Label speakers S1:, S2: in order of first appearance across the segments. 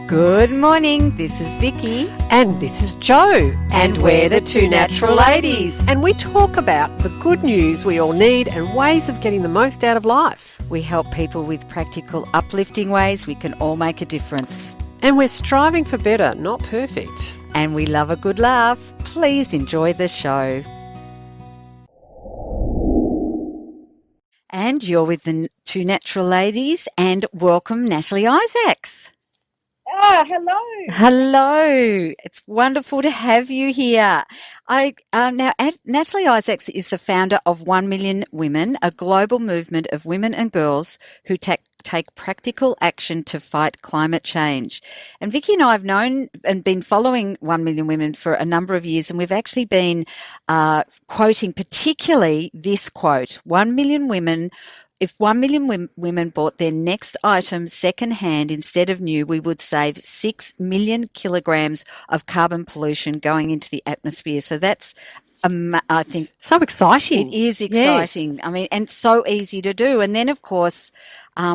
S1: Good morning, this is Vicky.
S2: And this is Jo.
S1: And we're the Two Natural Ladies.
S2: And we talk about the good news we all need and ways of getting the most out of life.
S1: We help people with practical, uplifting ways we can all make a difference.
S2: And we're striving for better, not perfect.
S1: And we love a good laugh. Please enjoy the show. And you're with the Two Natural Ladies, and welcome Natalie Isaacs.
S3: Hello.
S1: Hello. It's wonderful to have you here. Natalie Isaacs is the founder of 1Million Women, a global movement of women and girls who take practical action to fight climate change. And Vicky and I have known and been following 1Million Women for a number of years, and we've actually been quoting particularly this quote: 1 million women. If 1 million women bought their next item second-hand instead of new, we would save 6 million kilograms of carbon pollution going into the atmosphere. So that's, I think...
S2: So exciting.
S1: It is exciting.
S2: Yes.
S1: I mean, and so easy to do. And then, of course,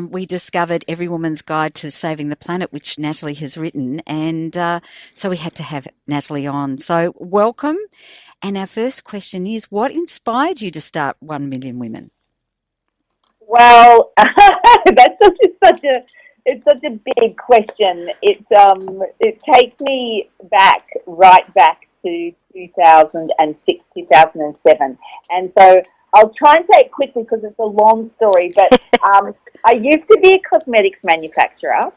S1: we discovered Every Woman's Guide to Saving the Planet, which Natalie has written. And so we had to have Natalie on. So welcome. And our first question is, what inspired you to start 1 Million Women?
S3: Well, that's such a big question. It takes me right back to 2006, 2007, and so I'll try and say it quickly because it's a long story. But I used to be a cosmetics manufacturer,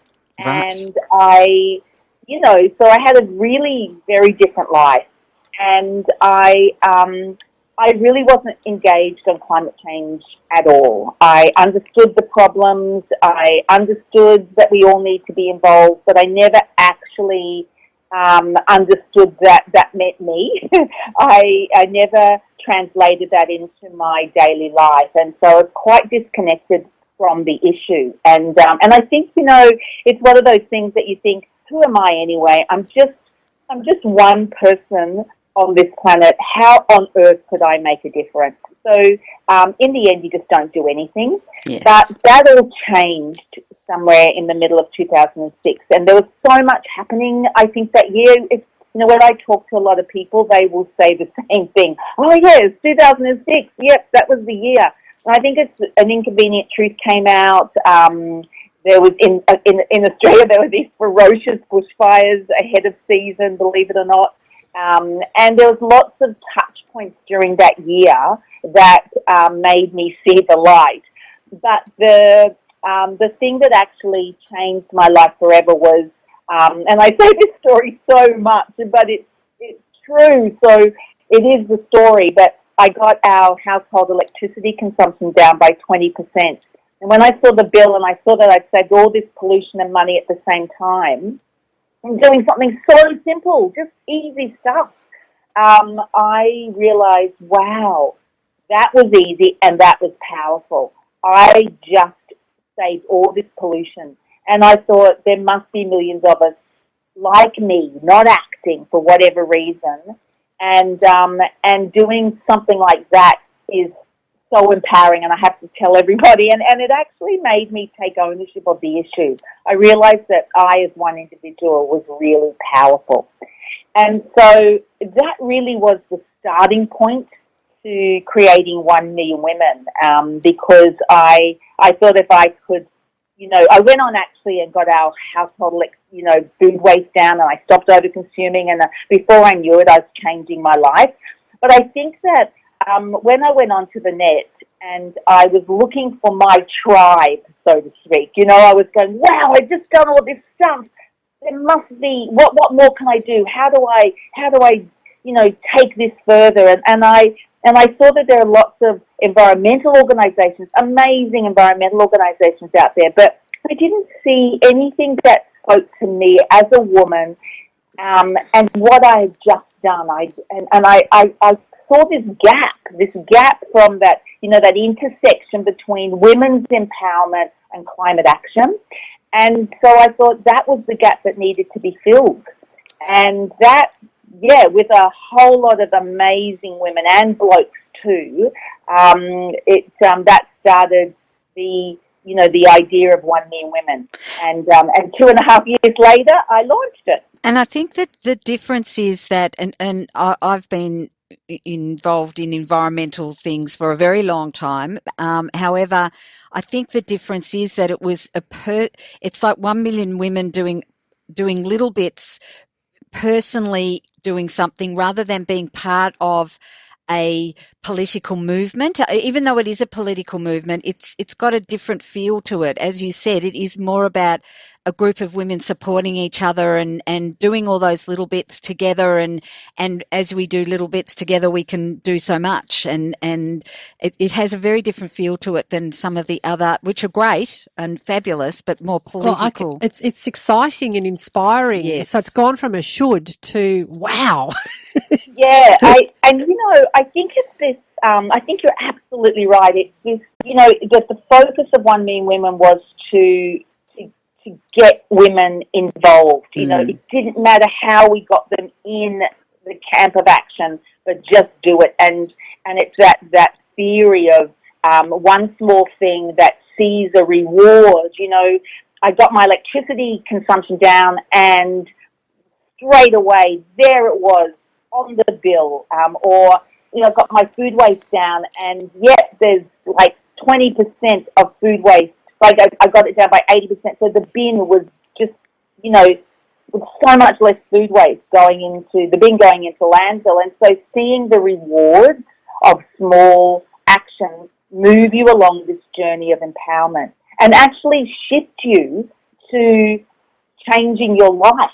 S1: Right.
S3: and so I had a really very different life, and I really wasn't engaged on climate change at all. I understood the problems. I understood that we all need to be involved, but I never actually understood that meant me. I never translated that into my daily life, and so I was quite disconnected from the issue. And I think, it's one of those things that you think, who am I anyway? I'm just one person on this planet. How on earth could I make a difference? So in the end, you just don't do anything.
S1: Yes.
S3: But that all changed somewhere in the middle of 2006. And there was so much happening, I think, that year. When I talk to a lot of people, they will say the same thing. Oh, yes, 2006. Yep, that was the year. And I think it's An Inconvenient Truth came out. There was in Australia, there were these ferocious bushfires ahead of season, believe it or not. And there was lots of touch points during that year that made me see the light. But the thing that actually changed my life forever was, and I say this story so much, but it's true. So it is the story. But I got our household electricity consumption down by 20%. And when I saw the bill and I saw that I'd saved all this pollution and money at the same time, and doing something so simple, just easy stuff, I realized, wow, that was easy and that was powerful. I just saved all this pollution. And I thought there must be millions of us like me, not acting for whatever reason. And doing something like that is so empowering, and I have to tell everybody, and it actually made me take ownership of the issue. I realized that I, as one individual, was really powerful. And so that really was the starting point to creating 1 Million Women, because I thought if I could, I went on actually and got our household, food waste down, and I stopped over-consuming, and before I knew it, I was changing my life. But I think that when I went onto the net and I was looking for my tribe, so to speak, I was going, wow, I've just done all this stuff. There must be, what more can I do? How do I take this further? And I saw that there are lots of environmental organizations, amazing environmental organizations out there, but I didn't see anything that spoke to me as a woman, and what I had just done. I saw this gap from that, that intersection between women's empowerment and climate action. And so I thought that was the gap that needed to be filled. And that, with a whole lot of amazing women and blokes too, that started the the idea of 1 Million Women. And 2.5 years later, I launched it.
S1: And I think that the difference is that, and I've been involved in environmental things for a very long time. However, I think the difference is that it was it's like 1 million women doing little bits, personally doing something rather than being part of a political movement. Even though it is a political movement, it's got a different feel to it. As you said, it is more about a group of women supporting each other and doing all those little bits together, and as we do little bits together, we can do so much, and it has a very different feel to it than some of the other, which are great and fabulous, but more political.
S2: Well, it's exciting and inspiring.
S1: Yes.
S2: So it's gone from a should to wow.
S3: Yeah, I think it's this. I think you're absolutely right. It's this. That the focus of 1 Million Women was to get women involved. It didn't matter how we got them in the camp of action, but just do it. And it's that theory of one small thing that sees a reward. I got my electricity consumption down, and straight away there it was on the bill. Or got my food waste down, and yet there's like 20% of food waste. Like I got it down by 80%. So the bin was just, with so much less food waste going into landfill. And so seeing the rewards of small actions move you along this journey of empowerment and actually shift you to changing your life,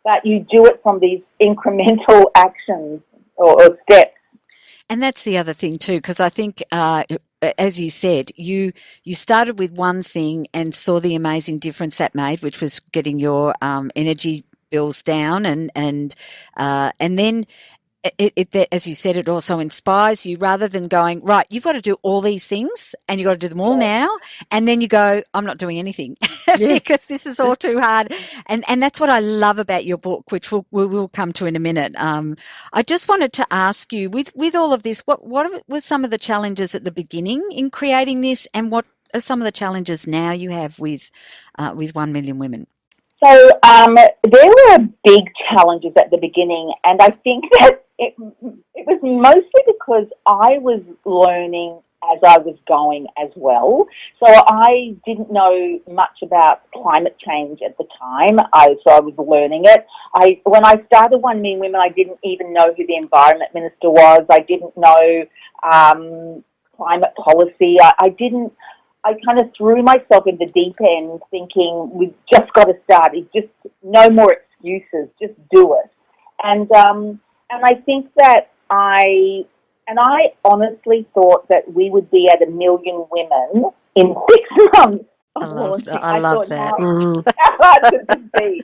S3: that you do it from these incremental actions or steps.
S1: And that's the other thing too, because I think, as you said, you started with one thing and saw the amazing difference that made, which was getting your energy bills down, and then it, as you said, it also inspires you rather than going, right, you've got to do all these things and you've got to do them all now. And then you go, I'm not doing anything because this is all too hard. And that's what I love about your book, which we'll come to in a minute. I just wanted to ask you, with all of this, what were some of the challenges at the beginning in creating this, and what are some of the challenges now you have with 1 Million Women?
S3: So there were big challenges at the beginning, and I think that it was mostly because I was learning as I was going as well. So I didn't know much about climate change at the time, so I was learning it. When I started 1 Million Women, I didn't even know who the Environment Minister was. I didn't know climate policy. I kind of threw myself in the deep end thinking, we've just got to start. It's just no more excuses, just do it. And I think that I honestly thought that we would be at 1 million women in 6 months.
S1: I love that. I love that.
S3: How hard could this be?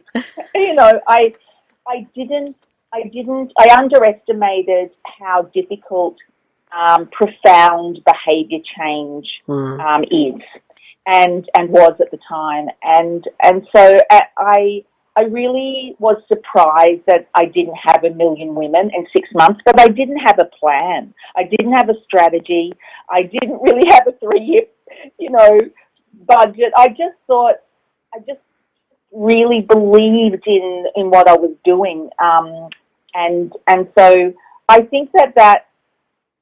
S3: I underestimated how difficult profound behaviour change is and was at the time, and so I really was surprised that I didn't have 1 million women in 6 months, but I didn't have a plan. I didn't have a strategy. I didn't really have a 3-year, budget. I just really believed in what I was doing, and so I think that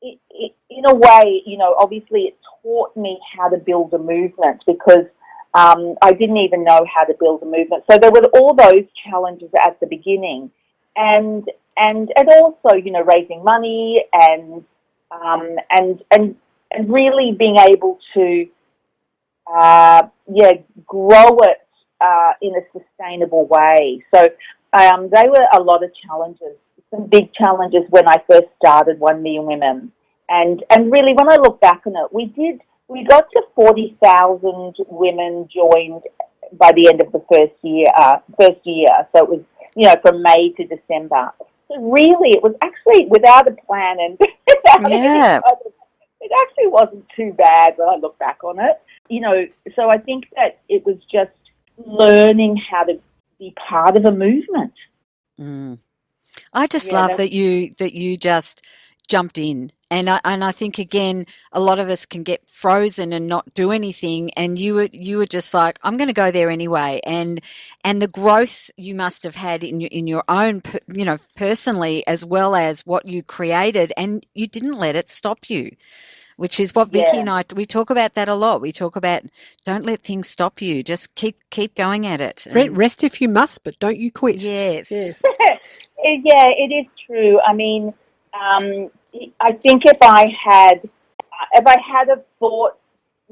S3: in a way, obviously it taught me how to build a movement, because I didn't even know how to build a movement. So there were all those challenges at the beginning, and also, raising money and really being able to grow it in a sustainable way. So they were a lot of challenges. Some big challenges when I first started 1 Million Women, and really when I look back on it, we got to 40,000 women joined by the end of the first year. So it was from May to December. So really, it was actually without a plan, and it actually wasn't too bad when I look back on it. So I think that it was just learning how to be part of a movement.
S1: I just love that you just jumped in. And I think again, a lot of us can get frozen and not do anything. And you were just like, I'm going to go there anyway. And the growth you must have had in your own, personally, as well as what you created, and you didn't let it stop you, which is what Vicky
S3: Yeah.
S1: and I, we talk about that a lot. We talk about don't let things stop you. Just keep going at it. And
S2: Rest if you must, but don't you quit.
S1: yes.
S2: Yes.
S3: Yeah, it is true. I mean, I think if I had have thought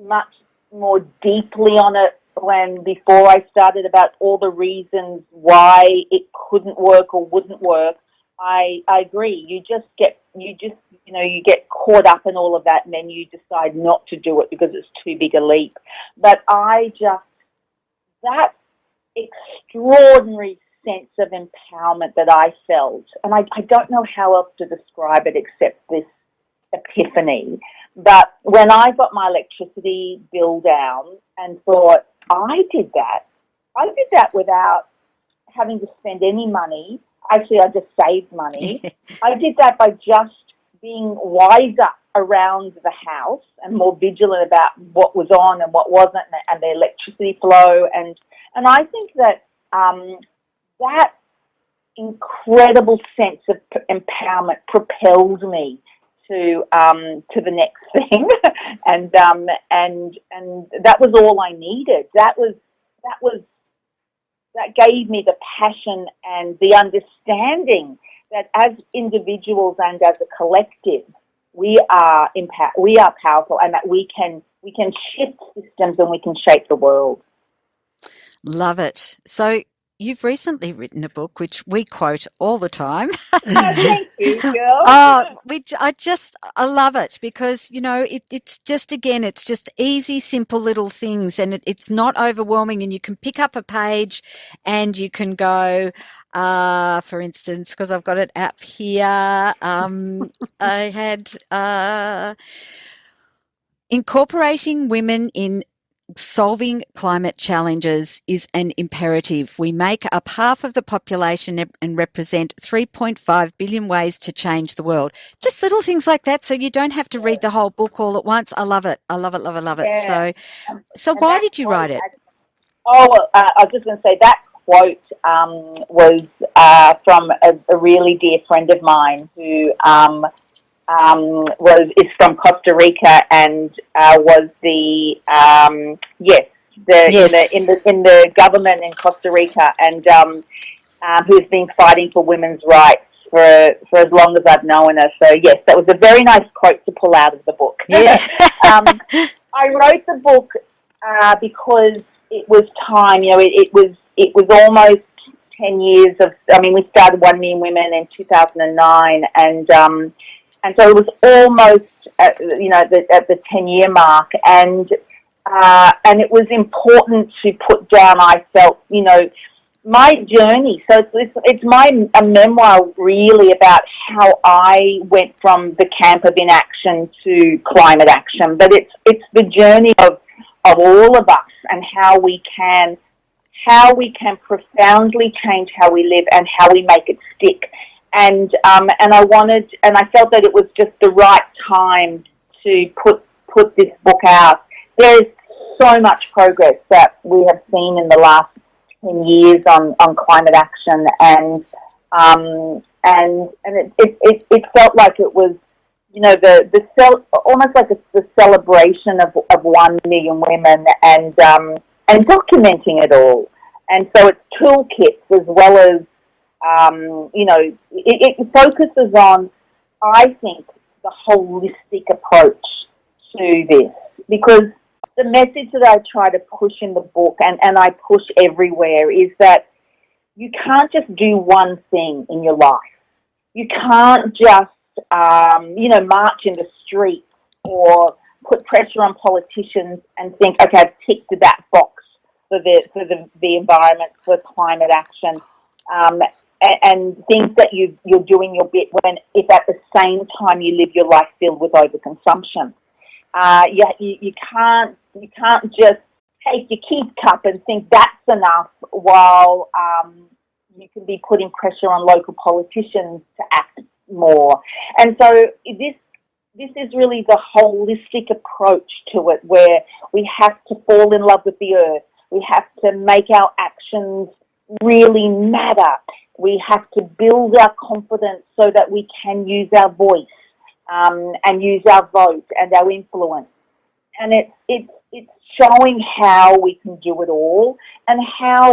S3: much more deeply on it before I started about all the reasons why it couldn't work or wouldn't work, I agree. You get caught up in all of that, and then you decide not to do it because it's too big a leap. But that extraordinary sense of empowerment that I felt, and I don't know how else to describe it except this epiphany. But when I got my electricity bill down and thought, I did that without having to spend any money. Actually, I just saved money. I did that by just being wiser around the house and more vigilant about what was on and what wasn't, and the electricity flow. And I think that that incredible sense of empowerment propelled me to the next thing, and that was all I needed. That gave me the passion and the understanding that as individuals and as a collective, we are powerful, and that we can shift systems and we can shape the world.
S1: Love it. So you've recently written a book, which we quote all the time.
S3: Thank you, girl.
S1: I love it because, it's just, again, it's just easy, simple little things, and it's not overwhelming, and you can pick up a page and you can go, for instance, because I've got it up here, I had, incorporating women in solving climate challenges is an imperative. We make up half of the population and represent 3.5 billion ways to change the world. Just little things like that, so you don't have to read the whole book all at once. I love it. I love it, love it, love it.
S3: Yeah.
S1: So why did you write it?
S3: I was just going to say that quote was from a really dear friend of mine who is from Costa Rica and was in the government in Costa Rica, and who's been fighting for women's rights for as long as I've known her. So yes, that was a very nice quote to pull out of the book.
S1: Yeah.
S3: I wrote the book because it was time. It was almost 10 years of. I mean, we started 1 Million Women in 2009, and so it was almost at the 10-year mark, and it was important to put down. I felt, my journey. So it's a memoir really about how I went from the camp of inaction to climate action. But it's the journey of all of us, and how we can profoundly change how we live and how we make it stick. And I felt that it was just the right time to put this book out. There's so much progress that we have seen in the last 10 years on climate action, and it felt like it was, almost like it's the celebration of 1 million women, and documenting it all. And so it's toolkits as well as, it focuses on, I think, the holistic approach to this, because the message that I try to push in the book, and I push everywhere, is that you can't just do one thing in your life. You can't just, march in the streets or put pressure on politicians and think, okay, I've ticked that box for the environment, for climate action, and think that you're doing your bit when, if at the same time you live your life filled with overconsumption. You can't just take your keep cup and think that's enough, while you can be putting pressure on local politicians to act, more. And so this is really the holistic approach to it, where we have to fall in love with the earth. We have to make our actions really matter. We have to build our confidence so that we can use our voice and use our vote and our influence. And it's showing how we can do it all, and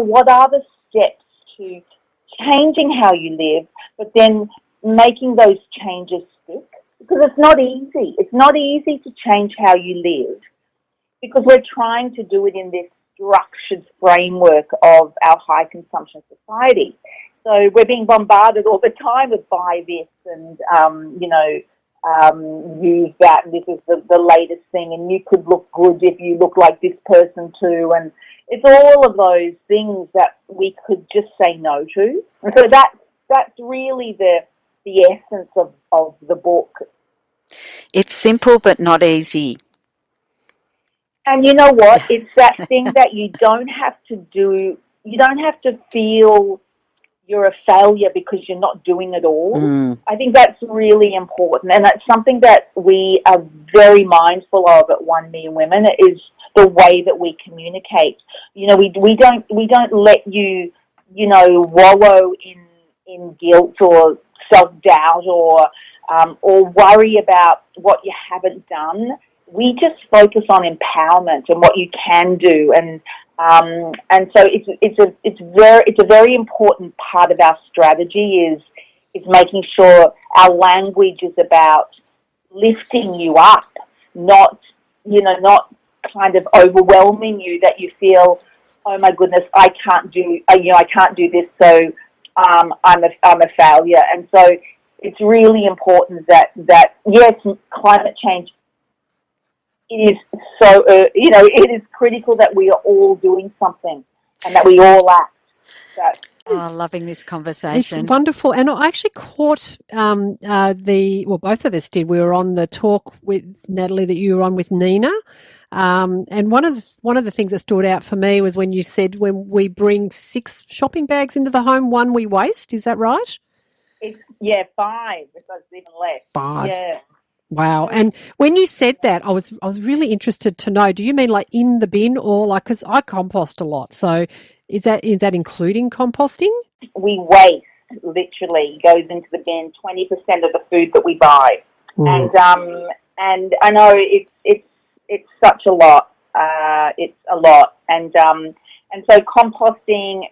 S3: what are the steps to changing how you live, but then making those changes stick. Because it's not easy. It's not easy to change how you live, because we're trying to do it in this structured framework of our high consumption society. So we're being bombarded all the time with buy this and, use that, and this is the latest thing, and you could look good if you look like this person too. And it's all of those things that we could just say no to. And so that's really the essence of the book.
S1: It's simple but not easy.
S3: And you know what? It's that thing that you don't have to do. You don't have to feel you're a failure because you're not doing it all. I think that's really important, and that's something that we are very mindful of at 1 Million Women, is the way that we communicate. You know, we don't let you, wallow in guilt or self-doubt or worry about what you haven't done. We just focus on empowerment and what you can do, and so it's a very important part of our strategy is making sure our language is about lifting you up, not kind of overwhelming you, that you feel, oh my goodness, I can't do this, so I'm a failure. And so it's really important that yes, climate change, it is so, it is critical that we are all doing something and that we all act.
S1: Loving this conversation.
S2: It's wonderful. And I actually caught both of us did. We were on the talk with Natalie that you were on with Nina. And one of the things that stood out for me was when you said, when we bring 6 shopping bags into the home, 1 we waste. Is that right?
S3: 5, if that's even less.
S2: 5.
S3: Yeah.
S2: Wow. And when you said that, I was really interested to know, do you mean like in the bin, or like, because I compost a lot. So is that including composting?
S3: We waste, literally, goes into the bin, 20% of the food that we buy. And I know it's such a lot. It's a lot. And so composting,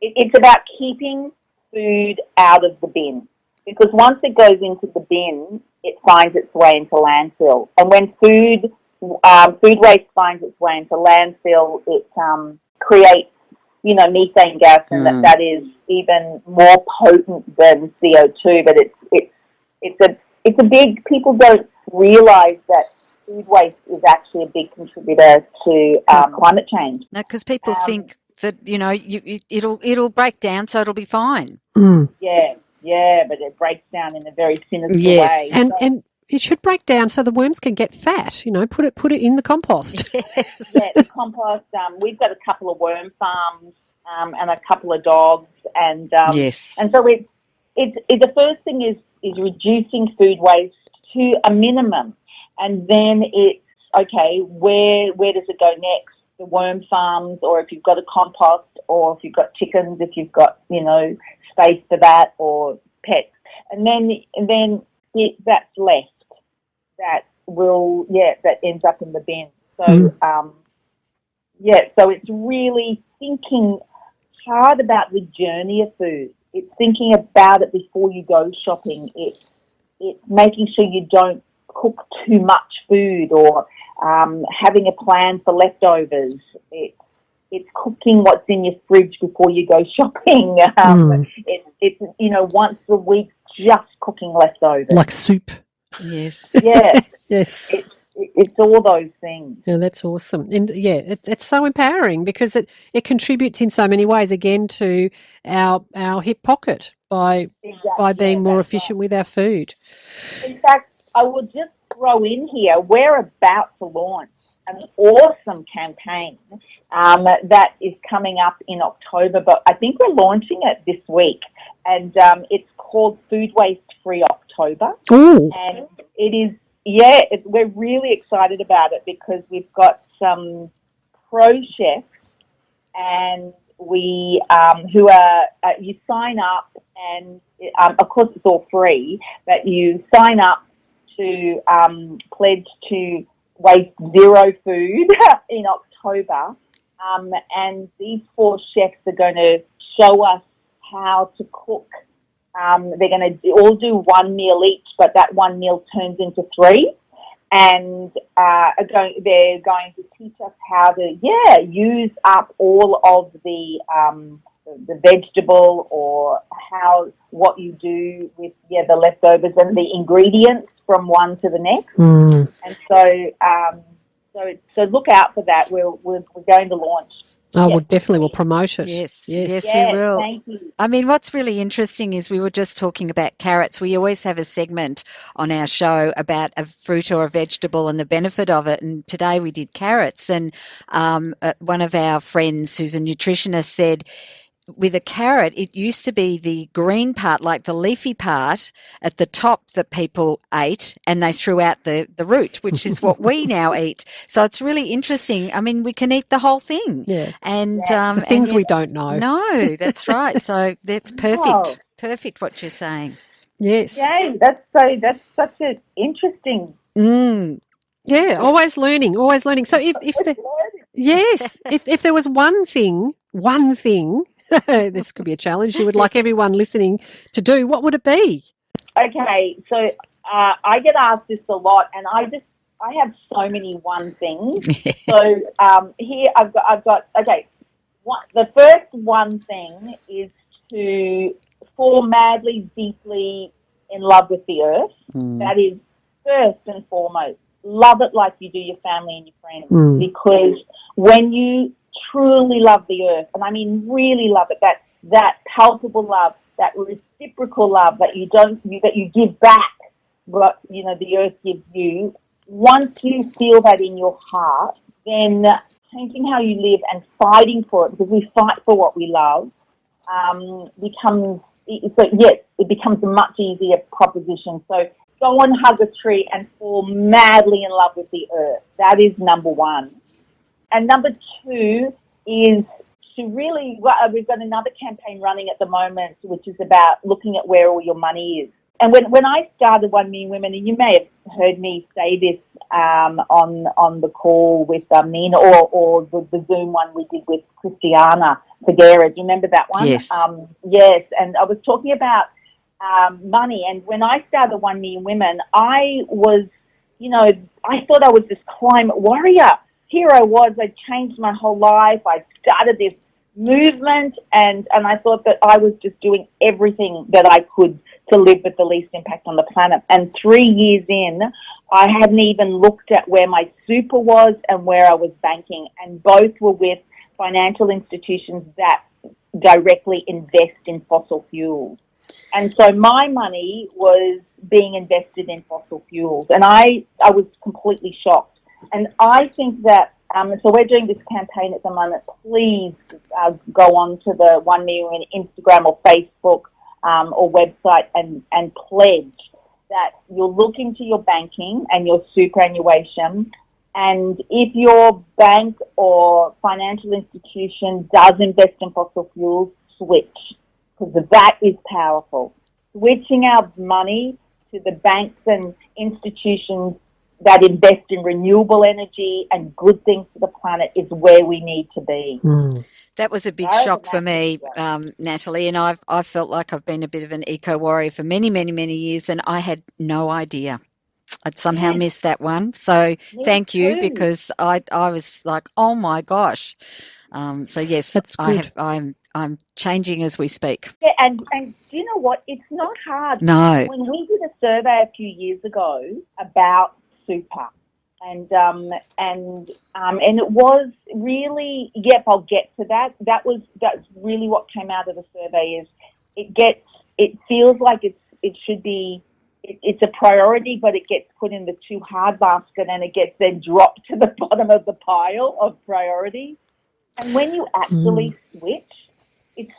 S3: it's about keeping food out of the bin, because once it goes into the bin, it finds its way into landfill. And when food waste finds its way into landfill, it creates, methane gas, and that is even more potent than CO2. But it's a big. People don't realise that food waste is actually a big contributor to climate change.
S1: No, because people think that it'll break down, so it'll be fine.
S3: Yeah, but it breaks down in a very sinister way.
S2: And it should break down so the worms can get fat. Put it in the compost.
S1: Yes.
S3: Yeah, the compost. We've got a couple of worm farms and a couple of dogs, and
S1: yes.
S3: And so it's the first thing is reducing food waste to a minimum, and then it's okay. Where does it go next? The worm farms, or if you've got a compost, or if you've got chickens, if you've got space for that, or pets, and then that's left. That ends up in the bin. So so it's really thinking hard about the journey of food. It's thinking about it before you go shopping. It's making sure you don't cook too much food, or having a plan for leftovers. It's cooking what's in your fridge before you go shopping. It's once a week, just cooking leftovers.
S2: Like soup.
S1: Yes.
S3: Yeah.
S2: Yes.
S3: It's all those things.
S2: Yeah, that's awesome. And it's so empowering, because it contributes in so many ways, again, to our hip pocket by being more efficient with our food.
S3: In fact, I will just throw in here, we're about to launch an awesome campaign that is coming up in October, but I think we're launching it this week. and it's called Food Waste Free October.
S2: Ooh.
S3: And it is, we're really excited about it because we've got some pro chefs, and we who are you sign up, and of course it's all free, but you sign up to pledge to waste zero food in October, and these 4 chefs are going to show us how to cook. They're going to all do 1 meal each, but that 1 meal turns into 3. And they're going to teach us how to, use up all of the vegetable, or what you do with the leftovers and the ingredients from one to the next.
S2: Mm.
S3: And so look out for that. We're going to launch.
S2: Oh, we'll definitely promote it.
S1: Yes,
S3: Yes,
S1: we will.
S3: Thank you.
S1: I mean, what's really interesting is we were just talking about carrots. We always have a segment on our show about a fruit or a vegetable and the benefit of it. And today we did carrots. And one of our friends who's a nutritionist said, with a carrot, it used to be the green part, like the leafy part at the top that people ate, and they threw out the root, which is what we now eat. So it's really interesting. I mean, we can eat the whole thing.
S2: Yeah.
S1: And
S2: the things we don't know.
S1: No, that's right. So that's perfect.
S3: Oh.
S1: Perfect what you're saying.
S2: Yes.
S3: Yeah, that's such an interesting.
S2: Yeah, always learning. So if there was one thing, this could be a challenge you would like everyone listening to do, what would it be?
S3: Okay, so I get asked this a lot, and I have so many one things. So here I've got okay. The first one thing is to fall madly, deeply in love with the earth. That is first and foremost. Love it like you do your family and your friends, because when you truly love the earth, and I mean really love it, that palpable love, that reciprocal love that you give back, what the earth gives you. Once you feel that in your heart, then changing how you live and fighting for it, because we fight for what we love, it becomes a much easier proposition. So go and hug a tree and fall madly in love with the earth. That is number one. And number 2 is to really, we've got another campaign running at the moment, which is about looking at where all your money is. And when I started 1 Million Women, and you may have heard me say this on the call with Nina, or the Zoom one we did with Christiana Figuera. Do you remember that one?
S1: Yes.
S3: Yes, and I was talking about money. And when I started 1 Million Women, I was, I thought I was this climate warrior. Here I was, I changed my whole life. I started this movement, and I thought that I was just doing everything that I could to live with the least impact on the planet. And 3 years in, I hadn't even looked at where my super was and where I was banking, and both were with financial institutions that directly invest in fossil fuels. And so my money was being invested in fossil fuels, and I was completely shocked. And I think that, so we're doing this campaign at the moment. Please go on to the 1 Million Instagram or Facebook or website and pledge that you'll look into your banking and your superannuation. And if your bank or financial institution does invest in fossil fuels, switch, because that is powerful. Switching our money to the banks and institutions that invest in renewable energy and good things for the planet is where we need to be.
S1: That was a big shock for me, Natalie, and I felt like I've been a bit of an eco-warrior for many, many, many years, and I had no idea. I'd somehow missed that one. So thank you, because I was like, oh my gosh. So yes,
S2: that's good.
S1: I'm changing as we speak.
S3: Yeah, and do you know what? It's not hard.
S1: No.
S3: When we did a survey a few years ago about super, and it was really, I'll get to that. That's really what came out of the survey. Is it feels like it should be. It's a priority, but it gets put in the too hard basket, and it gets then dropped to the bottom of the pile of priorities. And when you actually switch, it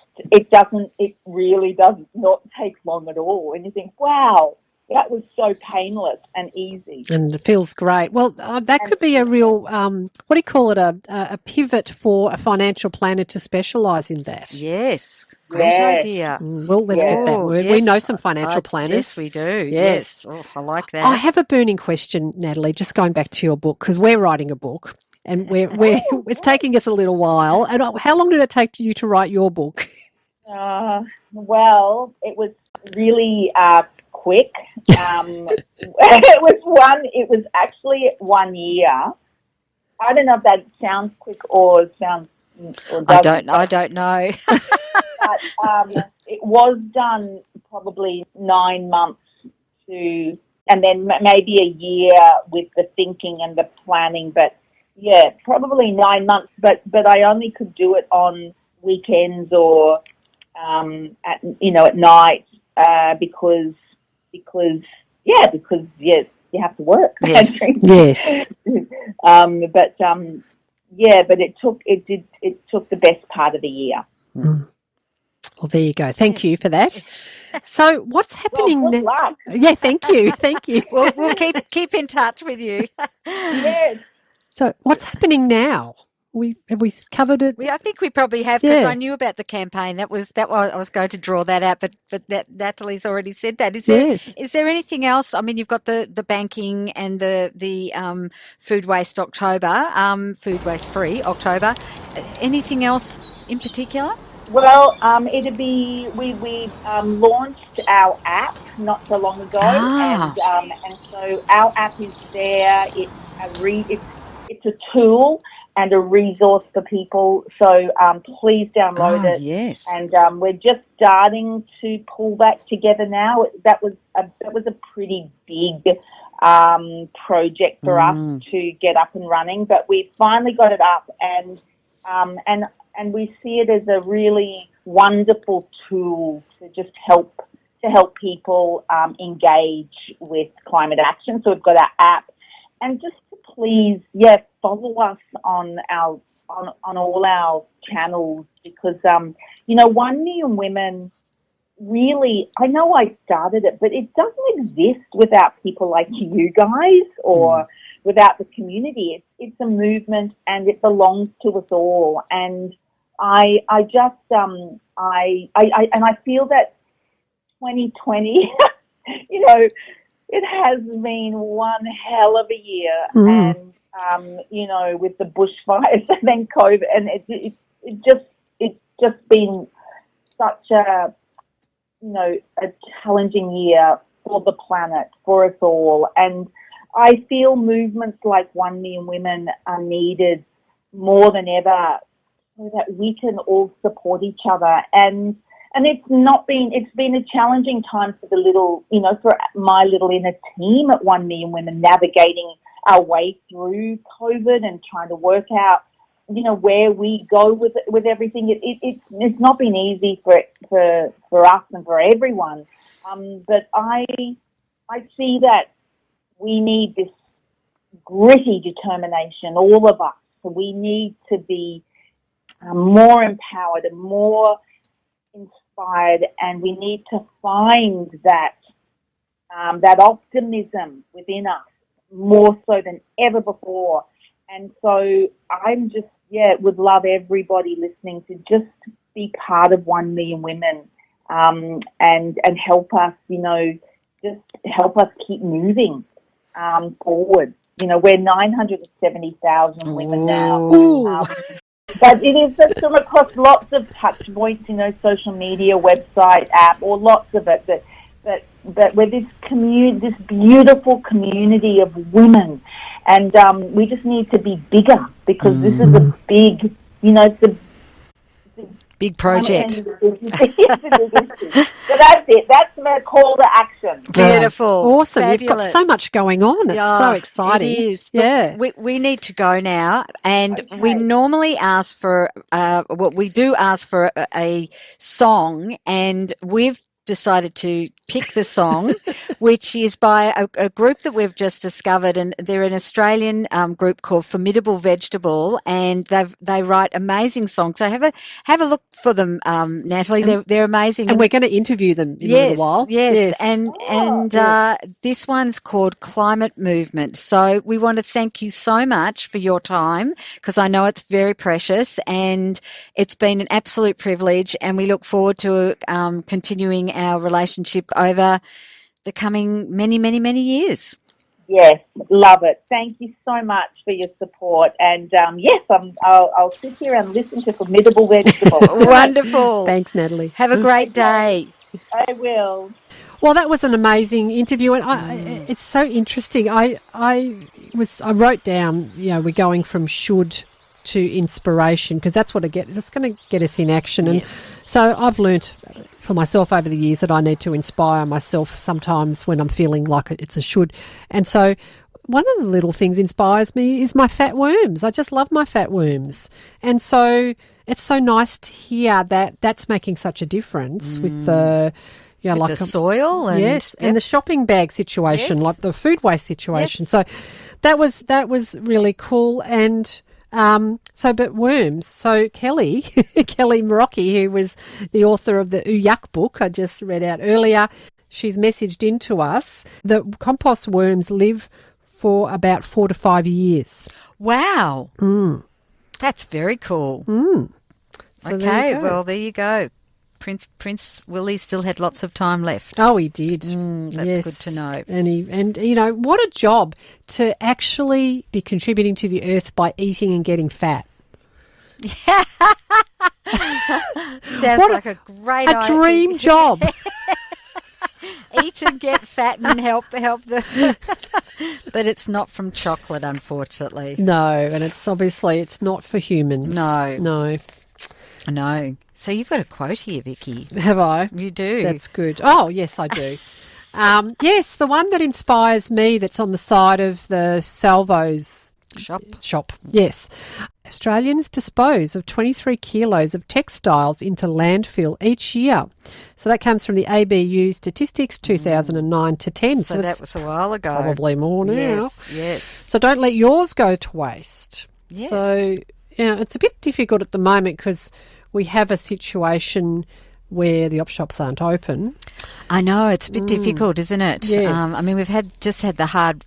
S3: really does not take long at all. And you think, wow, that was so painless and easy.
S2: And it feels great. Well, that could be a real, what do you call it, a pivot for a financial planner to specialise in that.
S1: Yes, great
S3: Yeah.
S1: idea.
S2: Well, let's get that
S1: Oh,
S2: word.
S1: yes.
S2: We know some financial planners.
S1: Yes, we do.
S2: Yes.
S1: Oh, I like that.
S2: I have a burning question, Natalie, just going back to your book, because we're writing a book and it's taking us a little while. And how long did it take you to write your book?
S3: Well, it was really quick. It was actually 1 year. I don't know if that sounds quick or sounds or doesn't.
S1: I don't know.
S3: But it was done probably 9 months and then maybe a year with the thinking and the planning. But yeah, probably 9 months. But I only could do it on weekends or at night because you have to work.
S1: Yes.
S2: Yes.
S3: But it took the best part of the year.
S2: Mm. Well, there you go. Thank you for that. So, what's happening
S3: Well, good
S2: now?
S3: luck.
S2: Yeah, thank you. Thank you.
S1: We'll keep in touch with you.
S3: Yes.
S2: So, what's happening now? Have we covered it?
S1: I think we probably have, because
S2: Yeah.
S1: I knew about the campaign. That was I was going to draw that out, but Natalie's already said that.
S2: Yes.
S1: Is there anything else? I mean, you've got the banking and the food waste October, food waste free October. Anything else in particular?
S3: Well, we launched our app not so long ago, and so our app is there. It's a tool and a resource for people. So please download it.
S1: Yes.
S3: And we're just starting to pull that together now. That was a pretty big project for us to get up and running, but we finally got it up, and we see it as a really wonderful tool to just help people engage with climate action. So we've got our app, and just to please, follow us on all our channels, because 1 Million Women, really, I know I started it, but it doesn't exist without people like you guys or without the community. It's a movement, and it belongs to us all. And I feel that 2020, it has been one hell of a year, and with the bushfires and then COVID, and it's just been such a challenging year for the planet, for us all. And I feel movements like 1 Million Women are needed more than ever, so that we can all support each other. And it's been a challenging time for for my little inner team at 1 Million Women, navigating our way through COVID and trying to work out, where we go with everything. It's not been easy for us and for everyone. But I see that we need this gritty determination, all of us. So we need to be more empowered and more inspired, and we need to find that optimism within us more so than ever before. And so I'm just would love everybody listening to just be part of 1 Million Women, and help us, just help us keep moving forward. We're 970,000 women now. But it is just from across lots of touch points, social media, website, app, or lots of it. But we're this beautiful community of women, and we just need to be bigger, because this is a big, it's a
S1: big project.
S3: So that's it. That's my call to action.
S1: Beautiful.
S2: Awesome.
S1: Fabulous.
S2: You've got so much going on. It's so exciting.
S1: It is.
S2: Yeah.
S1: Look, we need to go now, and we normally ask for, we do ask for a song, and we've decided to pick the song, which is by a group that we've just discovered, and they're an Australian group called Formidable Vegetable, and they write amazing songs. So have a look for them, Natalie. They're amazing,
S2: and we're going to interview them in a little while.
S1: Yes, and this one's called Climate Movement. So we want to thank you so much for your time, because I know it's very precious, and it's been an absolute privilege, and we look forward to continuing our relationship over the coming many, many, many years.
S3: Yes, love it. Thank you so much for your support. And yes, I'll sit here and listen to Formidable Vegetable.
S1: Wonderful.
S2: Thanks, Natalie.
S1: Have a great day.
S3: I will.
S2: Well, that was an amazing interview, and it's so interesting. I wrote down, we're going from should to inspiration, because that's what that's going to get us in action. And so I've learnt for myself over the years that I need to inspire myself sometimes when I'm feeling like it's a should. And so one of the little things inspires me is my fat worms. I just love my fat worms. And so it's so nice to hear that that's making such a difference with the
S1: like the soil
S2: and the shopping bag situation, like the food waste situation.
S1: Yes.
S2: So that was really cool. And but worms. So Kelly Marocchi, who was the author of the Yuck book I just read out earlier, she's messaged into us that compost worms live for about 4 to 5 years.
S1: Wow. That's very cool.
S2: So
S1: okay, well, there you go. Prince Willie still had lots of time left.
S2: Oh, he did.
S1: That's good to know.
S2: And what a job to actually be contributing to the earth by eating and getting fat.
S1: Sounds like a great idea.
S2: A dream job.
S1: Eat and get fat and help the. But it's not from chocolate, unfortunately.
S2: No, and it's not for humans.
S1: No. So you've got a quote here, Vicky.
S2: Have I?
S1: You do.
S2: That's good. Oh, yes, I do. Yes, the one that inspires me that's on the side of the Salvo's shop. Yes. Australians dispose of 23 kilos of textiles into landfill each year. So that comes from the ABU statistics 2009 to 10.
S1: So that was a while ago.
S2: Probably more now.
S1: Yes.
S2: So don't let yours go to waste.
S1: Yes.
S2: So, it's a bit difficult at the moment because we have a situation where the op shops aren't open.
S1: I know, it's a bit difficult, isn't it?
S2: Yes.
S1: We've had the hard,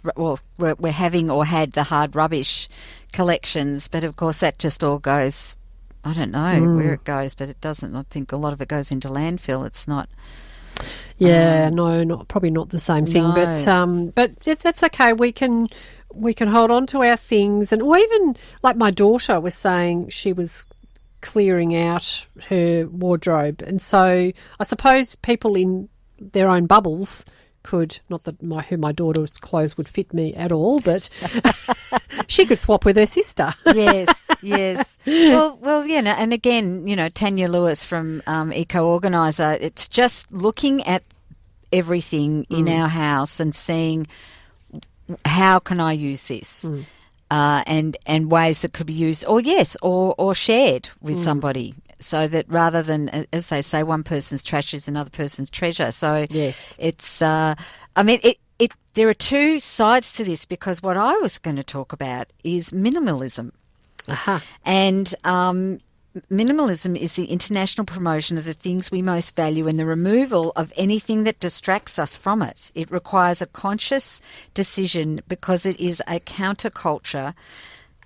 S1: we're having or had the hard rubbish collections, but of course that just all goes, I don't know where it goes, but it doesn't. I think a lot of it goes into landfill. It's not.
S2: Yeah, probably not the same thing, but that's okay. We can hold on to our things, or even like my daughter was saying, she was clearing out her wardrobe, and so I suppose people in their own bubbles could, not that my daughter's clothes would fit me at all, but she could swap with her sister.
S1: Yes. Well, and again, Tanya Lewis from Eco Organiser, it's just looking at everything in our house and seeing how can I use this. And ways that could be used, or shared with somebody, so that rather than, as they say, one person's trash is another person's treasure. So it's, there are two sides to this, because what I was going to talk about is minimalism. And minimalism is the international promotion of the things we most value and the removal of anything that distracts us from it. It requires a conscious decision because it is a counterculture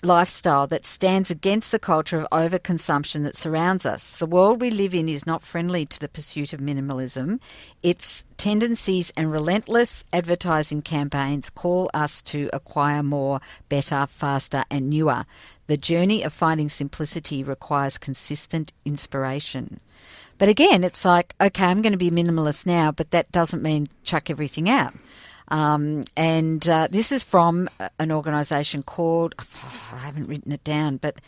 S1: lifestyle that stands against the culture of overconsumption that surrounds us. The world we live in is not friendly to the pursuit of minimalism. Its tendencies and relentless advertising campaigns call us to acquire more, better, faster, and newer. The journey of finding simplicity requires consistent inspiration. But again, it's like, okay, I'm going to be minimalist now, but that doesn't mean chuck everything out. This is from an organisation called, I haven't written it down, but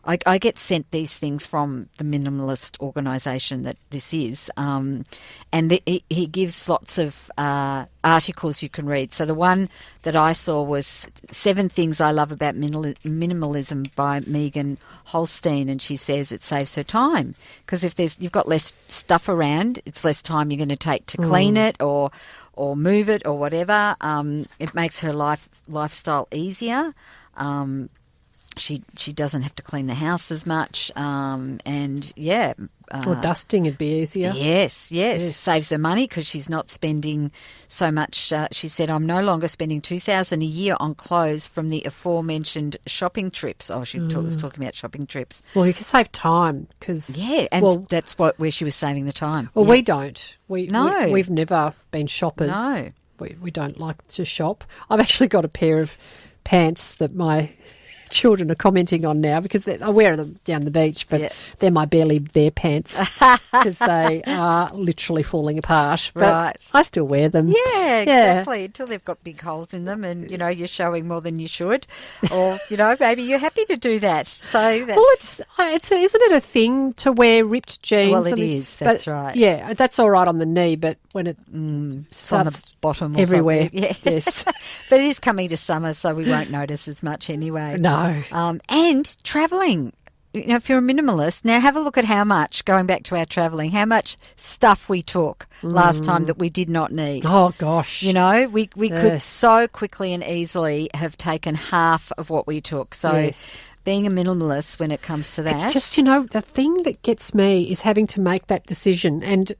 S1: I get sent these things from the minimalist organisation that this is, and he gives lots of articles you can read. So the one that I saw was 7 Things I Love About Minimalism by Megan Holstein, and she says it saves her time because if you've got less stuff around, it's less time you're going to take to clean it or move it or whatever. It makes her lifestyle easier. She doesn't have to clean the house as much, and yeah.
S2: Or dusting would be easier.
S1: Yes. Saves her money because she's not spending so much. She said, I'm no longer spending $2,000 a year on clothes from the aforementioned shopping trips. Oh, she was talking about shopping trips.
S2: Well, you can save time because...
S1: Yeah, and that's where she was saving the time.
S2: Well,
S1: yes.
S2: we don't. We've never been shoppers.
S1: No.
S2: We don't like to shop. I've actually got a pair of pants that my children are commenting on now because I wear them down the beach, but they're my barely there pants because they are literally falling apart. But
S1: right.
S2: I still wear them.
S1: Yeah, exactly. Until they've got big holes in them and, you're showing more than you should. Or, maybe you're happy to do that. So that's...
S2: Well, it's isn't it a thing to wear ripped jeans?
S1: Well, it is. That's right.
S2: Yeah, that's all right on the knee, but when it
S1: starts on the bottom or
S2: everywhere.
S1: Something. Yeah.
S2: Yes.
S1: But it is coming to summer, so we won't notice as much anyway.
S2: No.
S1: And travelling. If you're a minimalist, now have a look at how much, going back to our travelling, how much stuff we took last time that we did not need.
S2: Oh, gosh.
S1: We could so quickly and easily have taken half of what we took. So being a minimalist when it comes to that.
S2: It's just, the thing that gets me is having to make that decision and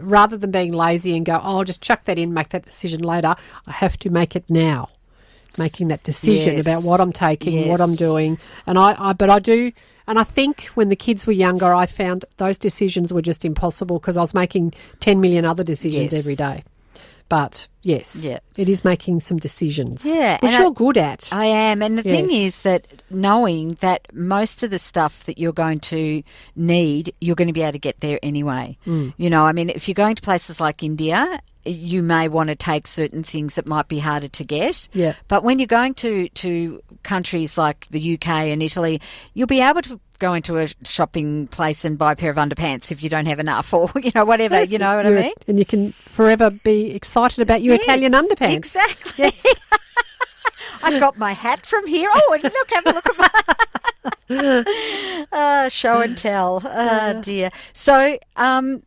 S2: rather than being lazy and go, I'll just chuck that in, make that decision later, I have to make it now. Making that decision about what I'm taking, what I'm doing. And I do, and I think when the kids were younger, I found those decisions were just impossible because I was making 10 million other decisions every day. But yes, it is making some decisions, which you're good at.
S1: I am, and the thing is that knowing that most of the stuff that you're going to need, you're going to be able to get there anyway. If you're going to places like India, you may want to take certain things that might be harder to get.
S2: Yeah.
S1: But when you're going to countries like the UK and Italy, you'll be able to go into a shopping place and buy a pair of underpants if you don't have enough or, whatever,
S2: Yes,
S1: you know what I mean?
S2: And you can forever be excited about your Italian underpants.
S1: Exactly.
S2: Yes.
S1: I got my hat from here. Oh, look, have a look at my show and tell. Oh, dear. So, and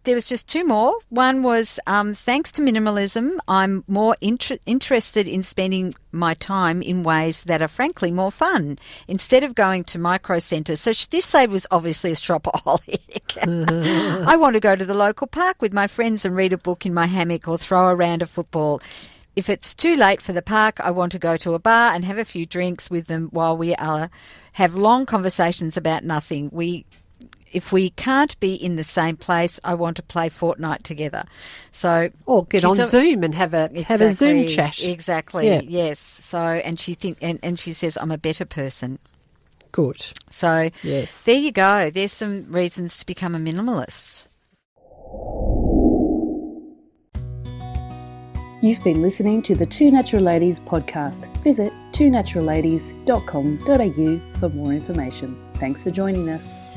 S1: there was just 2 more. One was, thanks to minimalism, I'm more interested in spending my time in ways that are frankly more fun instead of going to micro centres. So this lady was obviously a shopaholic. I want to go to the local park with my friends and read a book in my hammock or throw a round of football. If it's too late for the park, I want to go to a bar and have a few drinks with them while we have long conversations about nothing. If we can't be in the same place, I want to play Fortnite together. So,
S2: or get on Zoom and have a Zoom chat.
S1: Exactly. Yeah. Yes. So, and she says I'm a better person.
S2: Good.
S1: So,
S2: yes,
S1: there you go. There's some reasons to become a minimalist.
S4: You've been listening to the Two Natural Ladies podcast. Visit twonaturalladies.com.au for more information. Thanks for joining us.